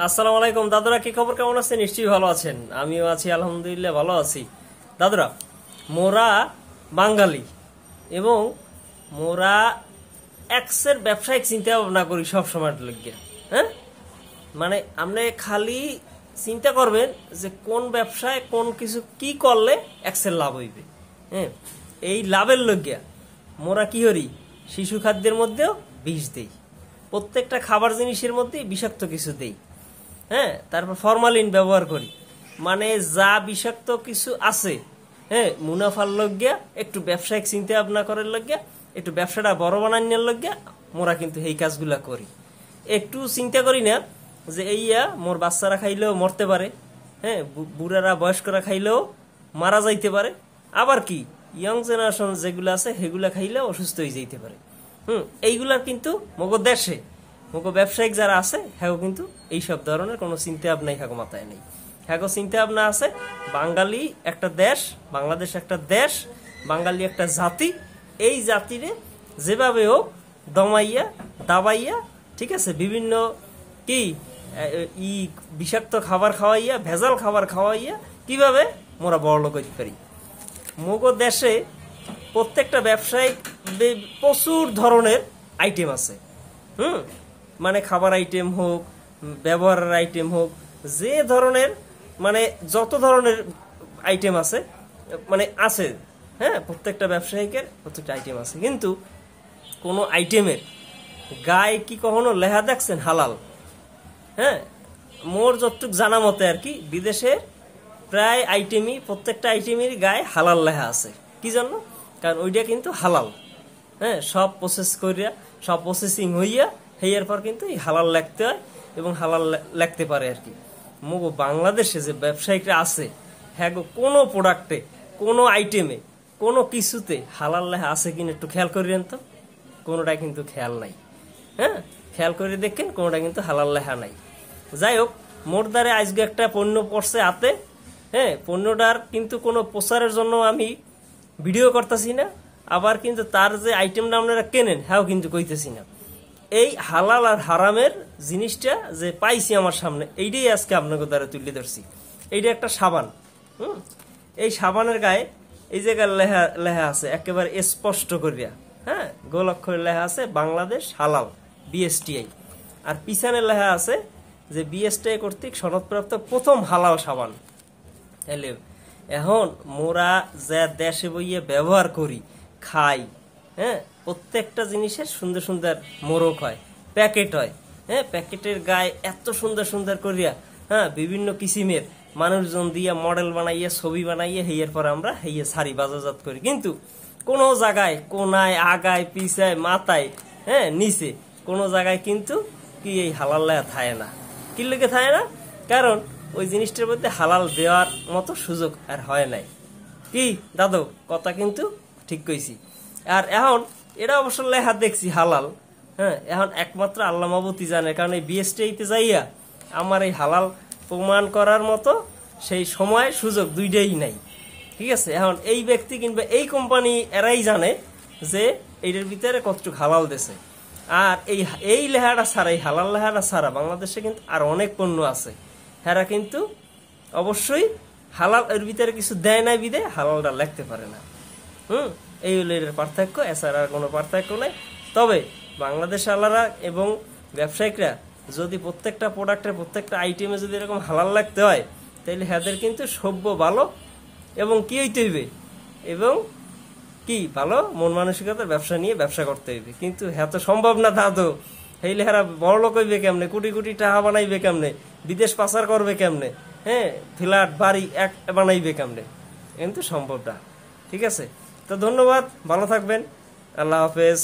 আসসালামু আলাইকুম দাদুরা, কি খবর? কেমন আছেন? নিশ্চয়ই ভালো আছেন। আমিও আছি, আলহামদুলিল্লাহ ভালো আছি। দাদুরা, মোরা বাঙালি এবং মোরা এক্সের ব্যবসায়িক চিন্তা ভাবনা করি সব সময় লইগে। হ্যাঁ, মানে আপনি খালি চিন্তা করবেন যে কোন ব্যবসায় কোন কিছু কি করলে এক্সের লাভ হইবে। হ্যাঁ, এই লাভের লইগিয়া মোরা কি করি, শিশু খাদ্যের মধ্যেও বিষ দেই, প্রত্যেকটা খাবার জিনিসের মধ্যে বিষাক্ত কিছু দেই। হ্যাঁ, তারপর ফরমালিন ব্যবহার করি, মানে যা বিষাক্ত কিছু আছে। হ্যাঁ, মুনাফার লগ্যা একটু ব্যবসায়িক চিন্তা ভাবনা করার লগ্যা, একটু ব্যবসাটা বড় বানানোর লগ্যা মোরা কিন্তু এই কাজগুলা করি। একটু চিন্তা করি না যে এইয়া মোর বাচ্চারা খাইলেও মরতে পারে। হ্যাঁ, বুড়ারা বয়স্করা খাইলেও মারা যাইতে পারে। আবার কি ইয়ং জেনারেশন যেগুলো আছে সেগুলা খাইলেও অসুস্থ হয়ে যাইতে পারে। এইগুলার কিন্তু মগো দেশে মগো ব্যবসায়িক যারা আছে হ্যাঁ কিন্তু এইসব ধরনের কোনো চিন্তা ভাবনাই হ্যাঁ মাথায় নেই। হ্যাঁ চিন্তা ভাবনা আছে বাঙালি একটা দেশ, বাংলাদেশ একটা দেশ, বাঙালি একটা জাতি। এই জাতিরে যেভাবে হোক দমাইয়া দাবাইয়া, ঠিক আছে, বিভিন্ন কি বিষাক্ত খাবার খাওয়াইয়া, ভেজাল খাবার খাওয়াইয়া কিভাবে মোরা বড়লোক হইতে পারি। মগো দেশে প্রত্যেকটা ব্যবসায়িক প্রচুর ধরনের আইটেম আছে। মানে খাবার আইটেম হোক, ব্যবহারের আইটেম হোক, যে ধরনের মানে যত ধরনের আইটেম আছে মানে আছে। হ্যাঁ, প্রত্যেকটা ব্যবসায়িকের প্রত্যেকটা আইটেম আছে, কিন্তু কোনো আইটেমের গায়ে কি কখনো লেখা দেখছেন হালাল? হ্যাঁ, মোর যতটুক জানা মতে আর কি বিদেশের প্রায় আইটেমই, প্রত্যেকটা আইটেমের গায়ে হালাল লেখা আছে। কি জন্য? কারণ ওইটা কিন্তু হালাল। হ্যাঁ, সব প্রসেস করিয়া, সব প্রসেসিং হইয়া হেয়ার পর কিন্তু এই হালাল লিখতে হয় এবং হালাল লিখতে পারে আর কি। মগো বাংলাদেশে যে ব্যবসায়িকরা আছে হ্যাঁ গো, কোনো প্রোডাক্টে, কোনো আইটেমে, কোনো কিছুতে হালাল লেখা আছে কিনা একটু খেয়াল করিলেন তো? কোনোটাই কিন্তু খেয়াল নাই। হ্যাঁ, খেয়াল করে দেখেন, কোনোটা কিন্তু হালাল লেখা নাই। যাই হোক, মোর দ্বারে আজকে একটা পণ্য পড়ছে হাতে। হ্যাঁ, পণ্যটার কিন্তু কোনো প্রচারের জন্য আমি ভিডিও করতেছি না, আবার কিন্তু তার যে আইটেমটা আপনারা কেনেন হ্যাঁ কিন্তু কইতেছি না। এই হালাল আর হারামের জিনিসটা যে পাইছি আমার সামনে, এইটাই আজকে আপনাকে দ্বারা তুলে ধরছি। এইটা একটা সাবান। এই সাবানের গায়ে এই জায়গায় লেখা লেখা আছে একেবারে স্পষ্ট করিয়া। হ্যাঁ, গোল অক্ষরে লেখা আছে বাংলাদেশ হালাল বিএসটিআই, আর পিছনে লেখা আছে যে বিএসটিআই কর্তৃক সনদপ্রাপ্ত প্রথম হালাল সাবান। এখন মোরা যা দেশে বইয়ে ব্যবহার করি, খাই, হ্যাঁ, প্রত্যেকটা জিনিসের সুন্দর সুন্দর মোড়ক হয়, প্যাকেট হয়। হ্যাঁ, প্যাকেটের গায়ে এত সুন্দর সুন্দর করিয়া হ্যাঁ বিভিন্ন কিসিমের মানুষজন দিয়া মডেল বানাইয়া, ছবি বানাইয়া হেয়ার পর আমরা হেয়ে সারি বাজারজাত করি। কিন্তু কোনো জায়গায় কোনায়, আগায়, পিছায়, মাথায়, হ্যাঁ নিচে কোনো জায়গায় কিন্তু কি এই হালাল লেখা থাকে না। কি লেগে থাকে না? কারণ ওই জিনিসটার মধ্যে হালাল দেওয়ার মতো সুযোগ আর হয় নাই। কি দাদু, কথা কিন্তু ঠিক কইছি। আর এখন এটা অবশ্য লেখা দেখছি হালাল। হ্যাঁ, এখন একমাত্র আল্লাহ মাবুতি জানে, কারণ এই বিএসটিআইতে যাইয়া আমার এই হালাল প্রমাণ করার মতো সেই সময় সুযোগ দুইটাই নাই। ঠিক আছে, এখন এই ব্যক্তি কিংবা এই কোম্পানি এরাই জানে যে এইটার ভিতরে কতটুকু হালাল দেশে। আর এই লেখাটা ছাড়া, এই হালাল লেখাটা ছাড়া বাংলাদেশে কিন্তু আর অনেক পণ্য আছে, হেরা কিন্তু অবশ্যই হালাল এর ভিতরে কিছু দেয় নাই বিদে হালালটা লিখতে পারে না। এই হলো এর পার্থক্য, এছাড়া কোনো পার্থক্য নেই। তবে বাংলাদেশ আলারা এবং ব্যবসায়িকরা যদি প্রত্যেকটা প্রোডাক্টের, প্রত্যেকটা আইটেমে যদি এরকম হালাল লাগতে হয়, তাহলে হাদের কিন্তু সভ্য ভালো এবং কি হইতে হইবে, এবং কি ভালো মন মানসিকতার ব্যবসা নিয়ে ব্যবসা করতে হইবে। কিন্তু হ্যাঁ তো সম্ভব না দাদু, এই লেহারা বড় লোক হইবে কেমনে, কোটি কোটি টাকা বানাইবে কেমনে, বিদেশ পাচার করবে কেমনে, হ্যাঁ ফ্ল্যাট বাড়ি এক বানাইবে কেমনে, কিন্তু সম্ভব না। ঠিক আছে, তো ধন্যবাদ, ভালো থাকবেন, আল্লাহ হাফেজ।